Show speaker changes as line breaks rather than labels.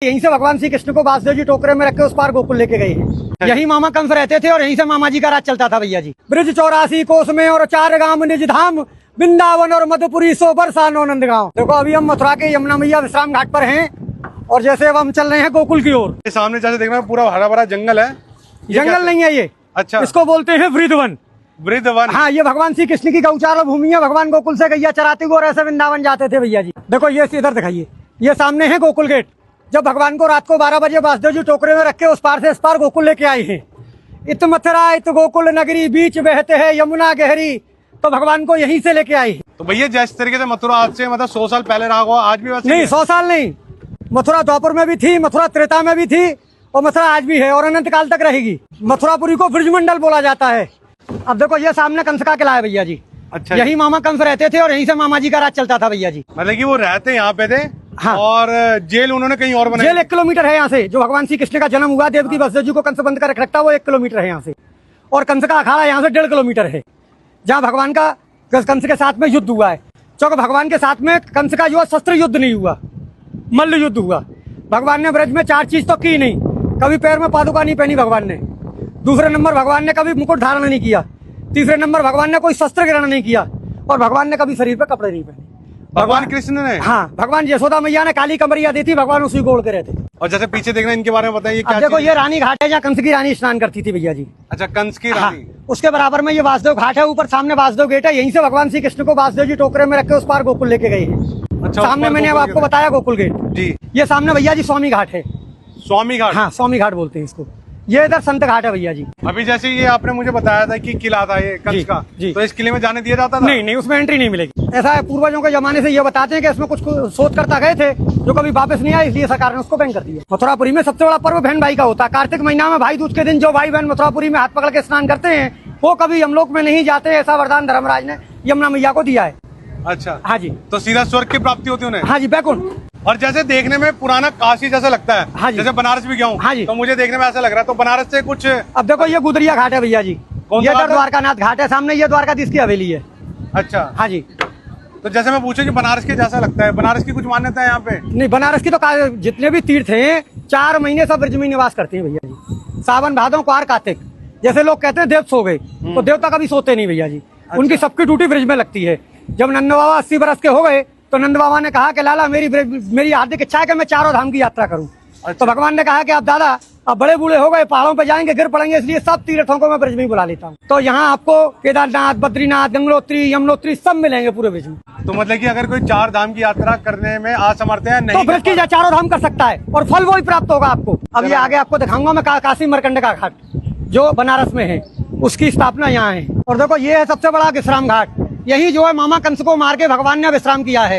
यहीं से भगवान श्री कृष्ण को वासुदेव जी टोकरे में रख के उस पार गोकुल लेके गए हैं। यही मामा कंस रहते थे और यहीं से मामा जी का राज चलता था भैया जी। ब्रिज 84 कोस में और 4 गांव निज धाम, वृंदावन और मधुपुरी सो बरसानो नंदगांव। देखो अभी हम मथुरा के यमुना मैया विश्राम घाट पर हैं और जैसे अब हम चल रहे हैं गोकुल की ओर।
सामने जैसे देखना पूरा हरा भरा जंगल है।
जंगल नहीं है ये,
अच्छा,
इसको बोलते हैं वृंदावन।
वृंदावन,
हाँ, ये भगवान श्री कृष्ण की गौचार भूमि है। भगवान गोकुल से गैया चराते हुए और ऐसे वृंदावन जाते थे भैया जी। देखो ये इधर दिखाइए, ये सामने है गोकुल गेट। जब भगवान को रात को 12 बजे वासुदेव जी टोकरे में रख के उस पार से इस पार गोकुल लेके आए हैं। इत मथुरा इत गोकुल नगरी, बीच बहते हैं यमुना गहरी, तो भगवान को यहीं से लेके आए।
तो भैया जिस तरीके से मथुरा आज से मतलब 100 साल पहले रहा होगा, आज भी वैसे
नहीं, 100 साल नहीं। मथुरा द्वापर में भी थी, मथुरा त्रेता में भी थी और मथुरा आज भी है और अनंत काल तक रहेगी। मथुरापुरी को ब्रजमंडल बोला जाता है। अब देखो ये सामने कंस का किला है भैया जी।
अच्छा,
यही मामा कंस रहते थे और यहीं से मामा जी का राज चलता था भैया जी।
मतलब कि वो रहते यहाँ पे थे।
हाँ।
और जेल उन्होंने कहीं और बनाई।
जेल 1 किलोमीटर है यहाँ से। जो भगवान श्री कृष्ण का जन्म हुआ, देवकी वासुदेव जी को कंस बंद कर रखता, वो 1 किलोमीटर है यहाँ से। और कंस का अखाड़ा यहाँ से 1.5 किलोमीटर है, जहाँ भगवान का कंस के साथ में युद्ध हुआ है। क्योंकि भगवान के साथ में कंस का जो शस्त्र युद्ध नहीं हुआ, मल्ल युद्ध हुआ। भगवान ने ब्रज में 4 चीज तो की नहीं। कभी पैर में पादुका नहीं पहनी भगवान ने। दूसरे नंबर भगवान ने कभी मुकुट धारण नहीं किया। तीसरे नंबर भगवान ने कोई शस्त्र ग्रहण नहीं किया और भगवान ने कभी शरीर पे कपड़े नहीं पहने।
भगवान कृष्ण ने?
हाँ, भगवान यशोदा मैया ने काली कमरिया दी थी, भगवान उसी को ओढ़ के रहते।
और जैसे पीछे देखना, इनके बारे में बताइए क्या?
देखो ये रानी घाट है, जहाँ कंस की रानी स्नान करती थी भैया जी।
अच्छा, कंस की रानी।
हाँ, उसके बराबर में ये वासुदेव घाट है। ऊपर सामने वासुदेव गेट है। यहीं से भगवान श्री कृष्ण को वासुदेव जी टोकरे में रख के उस पार गोकुल लेके गए हैं।
अच्छा,
सामने मैंने अब आपको बताया गोकुल गेट
जी।
ये सामने भैया जी स्वामी घाट है।
स्वामी घाट?
हाँ, स्वामी घाट बोलते हैं इसको। ये इधर संत घाट है भैया जी।
अभी जैसे ये आपने मुझे बताया था कि किला था ये कंस का, तो इस किले में जाने दिया जाता था?
नहीं, उसमें एंट्री नहीं मिलेगी। ऐसा है, पूर्वजों के जमाने से ये बताते हैं कि इसमें कुछ शोध करता गए थे जो कभी वापस नहीं आए, इसलिए सरकार ने उसको बैन कर दिया। मथुरापुरी में सबसे बड़ा पर्व बहन भाई का होता है। कार्तिक महीना में भाई दूज के दिन जो भाई बहन मथुरापुरी में हाथ पकड़ के स्नान करते हैं, वो कभी यमलोक में नहीं जाते। ऐसा वरदान धर्मराज ने यमुना मैया को दिया है।
अच्छा,
हाँ जी।
तो सीधा स्वर्ग की प्राप्ति होती है उन्हें?
हाँ जी, बैकुंठ।
और जैसे देखने में पुराना काशी जैसा लगता है।
हाँ जी।
जैसे बनारस भी गया हूँ।
हाँ जी।
तो मुझे देखने में ऐसा लग रहा है। तो बनारस से कुछ?
अब देखो ये गुदरिया घाट है भैया जी। ये द्वारकानाथ घाट है सामने, ये द्वारकाधीश की हवेली है।
अच्छा,
हाँ जी।
तो जैसे मैं पूछूं कि बनारस के जैसा लगता है, बनारस की कुछ मान्यता है यहाँ पे?
नहीं, बनारस की तो जितने भी तीर्थ हैं 4 महीने सब ब्रज में निवास करते हैं भैया जी। सावन भादों क्वार कार्तिक। जैसे लोग कहते हैं देव सो गए, तो देवता कभी सोते नहीं भैया जी। उनकी सबकी ड्यूटी ब्रज में लगती है। जब नंद बाबा 80 बरस के हो गए तो नंद बाबा ने कहा कि लाला मेरी हार्दिक इच्छा है कि मैं 4 धाम की यात्रा करूं।
अच्छा।
तो भगवान ने कहा कि अब दादा अब बड़े बूढ़े हो गए, पहाड़ों पे जाएंगे, गिर पड़ेंगे, इसलिए सब तीर्थों को मैं ब्रज में ही बुला लेता हूँ। तो यहाँ आपको केदारनाथ, बद्रीनाथ, गंगोत्री, यमुनोत्री सब मिलेंगे पूरे ब्रज में।
तो मतलब कि अगर कोई 4 धाम की यात्रा करने में असमर्थ है, नहीं
तो ब्रज की 4 धाम कर सकता है और फल वो ही प्राप्त होगा आपको। अब ये आगे आपको दिखाऊंगा मैं काशी मरकंड का घाट जो बनारस में है, उसकी स्थापना यहाँ है। और देखो ये है सबसे बड़ा विश्राम घाट। यही जो है मामा कंस को मार के भगवान ने विश्राम किया है।